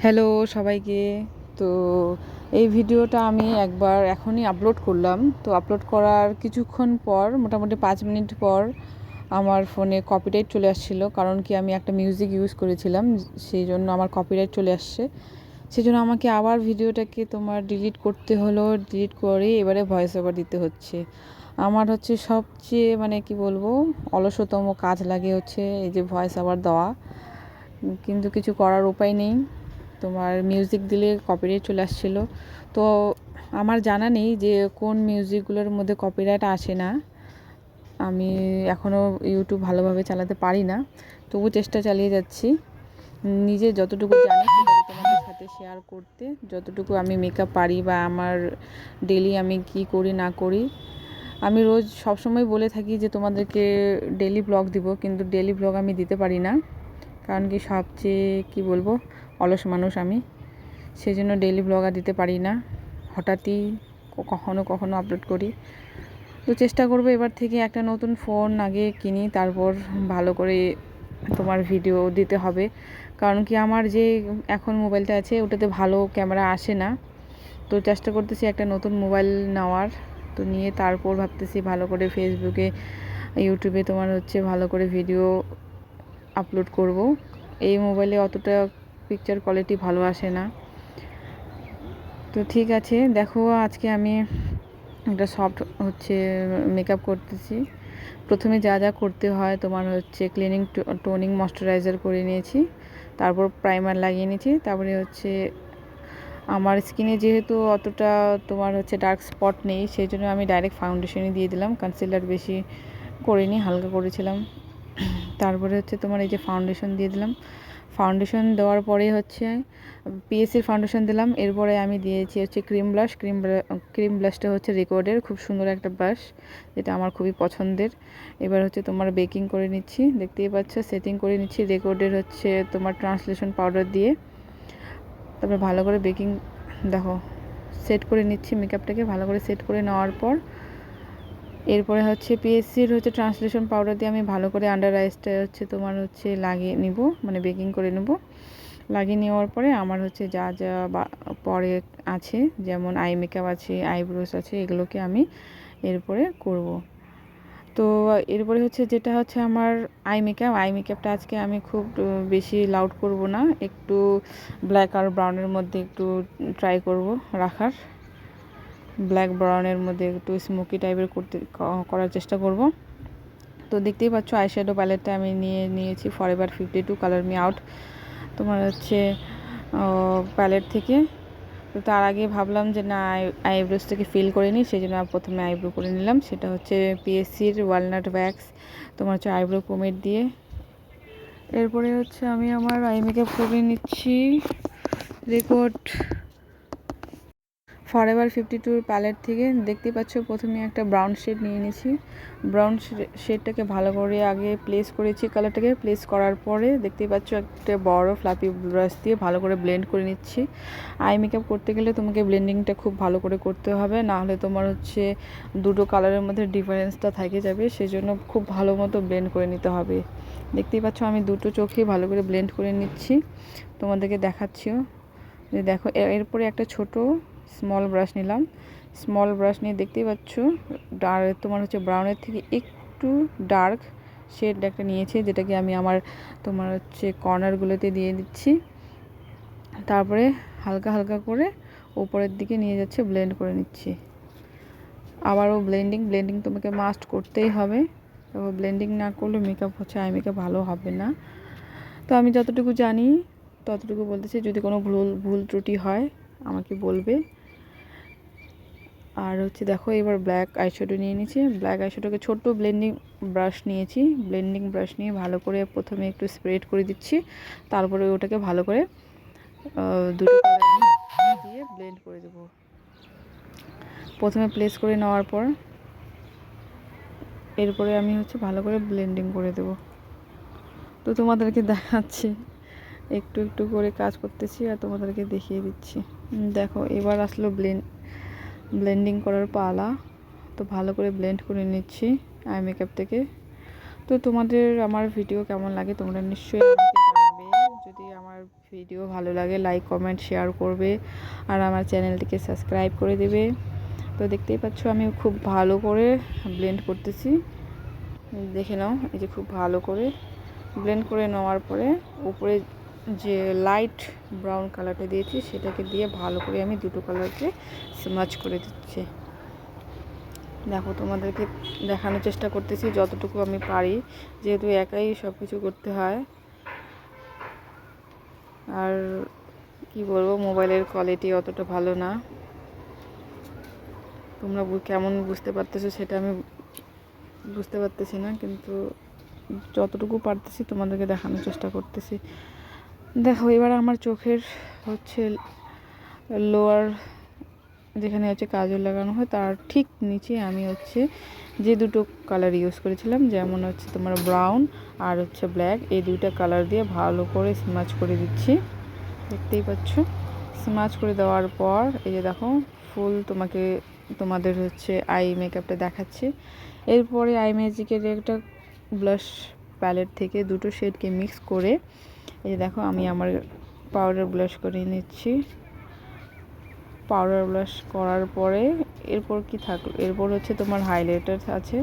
Hello সবাইকে। তো এই ভিডিওটা আমি একবার এখনই আপলোড করলাম। তো আপলোড করার কিছুক্ষণ পর, মোটামুটি 5 মিনিট পর আমার ফোনে কপিরাইট চলে আসছিল। কারণ কি, আমি একটা মিউজিক ইউজ করেছিলাম, সেই জন্য আমার কপিরাইট চলে আসছে। সেই জন্য আমাকে আবার ভিডিওটাকে ডিলিট করতে হলো। ডিলিট করে এবারে ভয়েস ওভার দিতে হচ্ছে। আমার সবচেয়ে কি বলবো, অলসতম কাজ লাগে এই যে ভয়েস ওভার দেওয়া। কিন্তু কিছু করার উপায় নেই। মিউজিক দিলে কপিরাইট চলে আসছিলো। তো আমার জানা নেই যে কোন মিউজিকগুলোর মধ্যে কপিরাইট আসে না। আমি এখনও ইউটিউব ভালোভাবে চালাতে পারি না, তবু চেষ্টা চালিয়ে যাচ্ছি নিজে যতটুকু জানি সেটাকে তোমাদের সাথে শেয়ার করতে। যতটুকু আমি মেকআপ পারি বা আমার ডেলি আমি কি করি না করি। আমি রোজ সবসময় বলে থাকি যে তোমাদেরকে ডেলি ব্লগ দিব, কিন্তু ডেলি ব্লগ আমি দিতে পারি না। কারণ কি, সবচেয়ে কি বলবো, অলস মানুষ আমি। সেই জন্য ডেইলি ব্লগ আর দিতে পারি না, হঠাৎই কখনো কখনো আপলোড করি। তো চেষ্টা করবো এবার থেকে একটা নতুন ফোন আগে কিনি, তারপর ভালো করে তোমার ভিডিও দিতে হবে। কারণ কি, আমার যে এখন মোবাইলটা আছে ওটাতে ভালো ক্যামেরা আসে না। তো চেষ্টা করতেছি একটা নতুন মোবাইল নেওয়ার। তো নিয়ে তারপর ভাবতেছি ভালো করে ফেসবুকে, ইউটিউবে ভালো করে ভিডিও আপলোড করব। এই মোবাইলে অতটা পিকচার কোয়ালিটি ভালো আসে না। তো ঠিক আছে, দেখো আজকে আমি একটা সফট মেকআপ করতেছি। প্রথমে যা যা করতে হয়, ক্লিনিং, টোনিং, ময়শ্চারাইজার করে নিয়েছি। তারপর প্রাইমার লাগিয়ে নিয়েছি। তারপরে আমার স্কিনে যেহেতু অতটা ডার্ক স্পট নেই, সেই জন্য আমি ডাইরেক্ট ফাউন্ডেশনই দিয়ে দিলাম। কনসিলার বেশি করিনি, হালকা করেছিলাম। তারপরে এই যে ফাউন্ডেশন দিয়ে দিলাম। ফাউন্ডেশন দেওয়ার পরে পিএসসির ফাউন্ডেশন দিলাম। এরপরে আমি দিয়েছি ক্রিম ব্লাশ। ক্রিম ব্লাশটা রেকর্ডের খুব সুন্দর একটা ব্রাশ, যেটা আমার খুবই পছন্দের। এবার বেকিং করে নিচ্ছি, দেখতেই পাচ্ছ। সেটিং করে নিচ্ছি রেকর্ডের ট্রান্সলেশন পাউডার দিয়ে। তারপরে ভালো করে বেকিং, দেখো, সেট করে নিচ্ছি মেকআপটাকে। ভালো করে সেট করে নেওয়ার পর এরপরে পিএসসির ট্রান্সলেশন পাউডার দিয়ে আমি ভালো করে আন্ডার আইসটা লাগিয়ে নিব, বেকিং করে নেব। লাগিয়ে নেওয়ার পরে আমার যা যা পরে আছে, যেমন আই মেকআপ আছে, আইব্রোস আছে, এগুলোকে আমি এরপরে করব। তো এরপরে যেটা আমার আই মেকআপটা আজকে আমি খুব বেশি লাউড করব না, একটু ব্ল্যাক আর ব্রাউনের মধ্যে একটু ট্রাই করব রাখার। ব্ল্যাক ব্রাউনের মধ্যে একটু স্মোকি টাইপের করার চেষ্টা করব। তো দেখতেই পাচ্ছ, আইশ্যাডো প্যালেটটা আমি নিয়েছি forever 52 colour me out palette থেকে। তো তার আগে ভাবলাম যে না, আইব্রোসটাকে ফিল করে নিই, সেই জন্য প্রথমে আইব্রো করে নিলাম। সেটা পিএসসির ওয়ালনাট ওয়্যাক্স, আইব্রো পোমেড দিয়ে। এরপরে আমি আমার আই মেকআপ করে নিচ্ছি রেকর্ড ফরএভার 52 প্যালেট থেকে। দেখতেই পাচ্ছ, প্রথমে একটা ব্রাউন শেড নিয়ে নিয়েছি। ব্রাউন শেডটাকে ভালো করে আগে প্লেস করেছি, কালারটাকে প্লেস করার পরে দেখতেই পাচ্ছ একটা বড় ফ্লাপি ব্রাশ দিয়ে ভালো করে ব্লেন্ড করে নিচ্ছি। আই মেকআপ করতে গেলে তোমাকে ব্লেন্ডিংটা খুব ভালো করে করতে হবে, না হলে দুটো কালারের মধ্যে ডিফারেন্সটা থেকে যাবে। সেই জন্য খুব ভালো মতো ব্লেন্ড করে নিতে হবে। দেখতেই পাচ্ছ, আমি দুটো চোখে ভালো করে ব্লেন্ড করে নিচ্ছি, তোমাদেরকে দেখাচ্ছিও। দেখো, এরপরে একটা ছোট স্মল ব্রাশ নিলাম। স্মল ব্রাশ নিয়ে দেখতেই পাচ্ছ, ব্রাউনের থেকে একটু ডার্ক শেড একটা নিয়েছি, যেটাকে আমি আমার কর্নারগুলোতে দিয়ে দিচ্ছি। তারপরে হালকা হালকা করে উপরের দিকে নিয়ে যাচ্ছে, ব্লেন্ড করে নিচ্ছি। আবারও ব্লেন্ডিং তোমাকে মাস্ট করতেই হবে। তো ব্লেন্ডিং না করলে মেকআপ আই মেকআপ ভালো হবে না। তো আমি যতটুকু জানি ততটুকু বলতেছি, যদি কোনো ভুল ত্রুটি হয় আমাকে বলবে। আর দেখো, এবার ব্ল্যাক আইশ্যাডো নিয়ে নিয়েছি। ব্ল্যাক আইশ্যাডোকে ছোট্ট ব্লেন্ডিং ব্রাশ নিয়েছি। ব্লেন্ডিং ব্রাশ নিয়ে ভালো করে প্রথমে একটু স্প্রেড করে দিচ্ছি, তারপরে ওটাকে ভালো করে দুটো কালার দিয়ে ব্লেন্ড করে দেবো। প্রথমে প্লেস করে নেওয়ার পর এরপরে আমি ভালো করে ব্লেন্ডিং করে দেব। তো তোমাদেরকে দেখাচ্ছি, একটু একটু করে কাজ করতেছি আর তোমাদেরকে দেখিয়ে দিচ্ছি। দেখো, এবার আসলো ব্লেন্ডিং করার পালা। তো ভালো করে ব্লেন্ড করে নিচ্ছি আই মেকআপ থেকে। তো তোমাদের আমার ভিডিও কেমন লাগে তোমরা নিশ্চয়ই আমাকে জানাবে। যদি আমার ভিডিও ভালো লাগে লাইক কমেন্ট শেয়ার করবে আর আমার চ্যানেলটিকে সাবস্ক্রাইব করে দেবে। তো দেখতেই পাচ্ছ আমি খুব ভালো করে ব্লেন্ড করতেছি, দেখে নাও। এই যে খুব ভালো করে ব্লেন্ড করে নেওয়ার পরে উপরে যে লাইট ব্রাউন কালারটা দিয়েছি সেটাকে দিয়ে ভালো করে আমি দুটো কালারকে স্মাচ করে দিচ্ছি। দেখো তোমাদেরকে দেখানোর চেষ্টা করতেছি যতটুকু আমি পারি, যেহেতু একাই সব কিছু করতে হয়। আর কি বলবো, মোবাইলের কোয়ালিটি অতটা ভালো না, তোমরা কেমন বুঝতে পারতেছো সেটা আমি বুঝতে পারতেছি না, কিন্তু যতটুকু পারতেছি তোমাদেরকে দেখানোর চেষ্টা করতেছি। দেখো এবার আমার চোখের হচ্ছে লোয়ার যেখানে হচ্ছে কাজল লাগানো হয় তার ঠিক নিচে আমি হচ্ছে যে দুটো কালার ইউজ করেছিলাম, যেমন হচ্ছে তোমার ব্রাউন আর হচ্ছে ব্ল্যাক, এই দুইটা কালার দিয়ে ভালো করে স্মাচ করে দিচ্ছি। দেখতেই পাচ্ছ স্মাচ করে দেওয়ার পর এই যে দেখো ফুল তোমাদের হচ্ছে আই মেকআপটা দেখাচ্ছি। এরপরে আই ম্যাজিকের একটা ব্লাশ প্যালেট থেকে দুটো শেডকে মিক্স করে এই যে দেখো আমি আমার পাউডার ব্লাশ করে নিচ্ছি। পাউডার ব্লাশ করার পরে এরপর কি থাকলো, এরপর হচ্ছে তোমার হাইলাইটার আছে।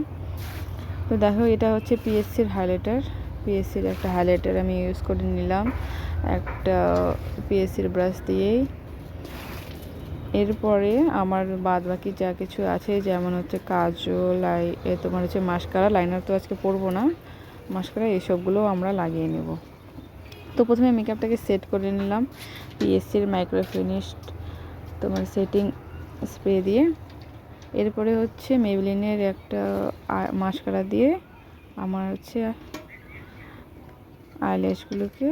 তো দেখো এটা হচ্ছে পিএসসির হাইলাইটার, পিএসসির একটা হাইলাইটার আমি ইউজ করে নিলাম একটা পিএসসির ব্রাশ দিয়েই। এরপরে আমার বাদ বাকি যা কিছু আছে, যেমন হচ্ছে কাজল, তোমার হচ্ছে মাস্কারা, লাইনার তো আজকে পরবো না, মাস্কারা এসবগুলো আমরা লাগিয়ে নেব। তো প্রথমে মেকআপটাকে সেট করে নিলাম পিএসসির মাইক্রো ফিনিশড তোমার সেটিং স্প্রে দিয়ে। এরপরে হচ্ছে মেবলিনের একটা মাস্কারা দিয়ে আমার হচ্ছে আইল্যাশগুলোকে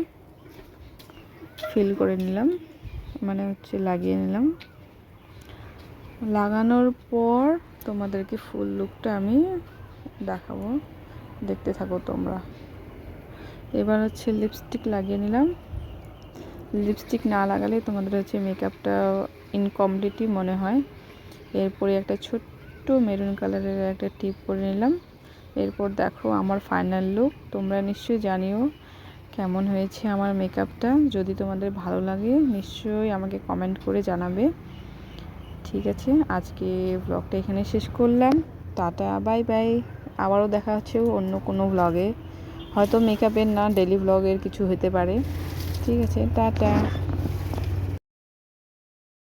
ফিল করে নিলাম, মানে হচ্ছে লাগিয়ে নিলাম। লাগানোর পর তোমাদেরকে ফুল লুকটা আমি দেখাবো, দেখতে থাকো তোমরা। এবার হচ্ছে লিপস্টিক লাগিয়ে নিলাম। লিপস্টিক না লাগালে তোমাদের হচ্ছে মেকআপটা ইনকমপ্লিটই মনে হয়। এরপরে একটা ছোট্ট মেরুন কালারের একটা টিপ করে নিলাম। এরপর দেখো আমার ফাইনাল লুক। তোমরা নিশ্চয়ই জানিও কেমন হয়েছে আমার মেকআপটা। যদি তোমাদের ভালো লাগে নিশ্চয়ই আমাকে কমেন্ট করে জানাবে। ঠিক আছে, আজকে ব্লগটা এখানে শেষ করলাম। Tata, bye bye. আবারও দেখা হচ্ছে অন্য কোনো ব্লগে, হয়তো মেকআপের না, ডেলি ব্লগের কিছু হতে পারে। ঠিক আছে, টাটা।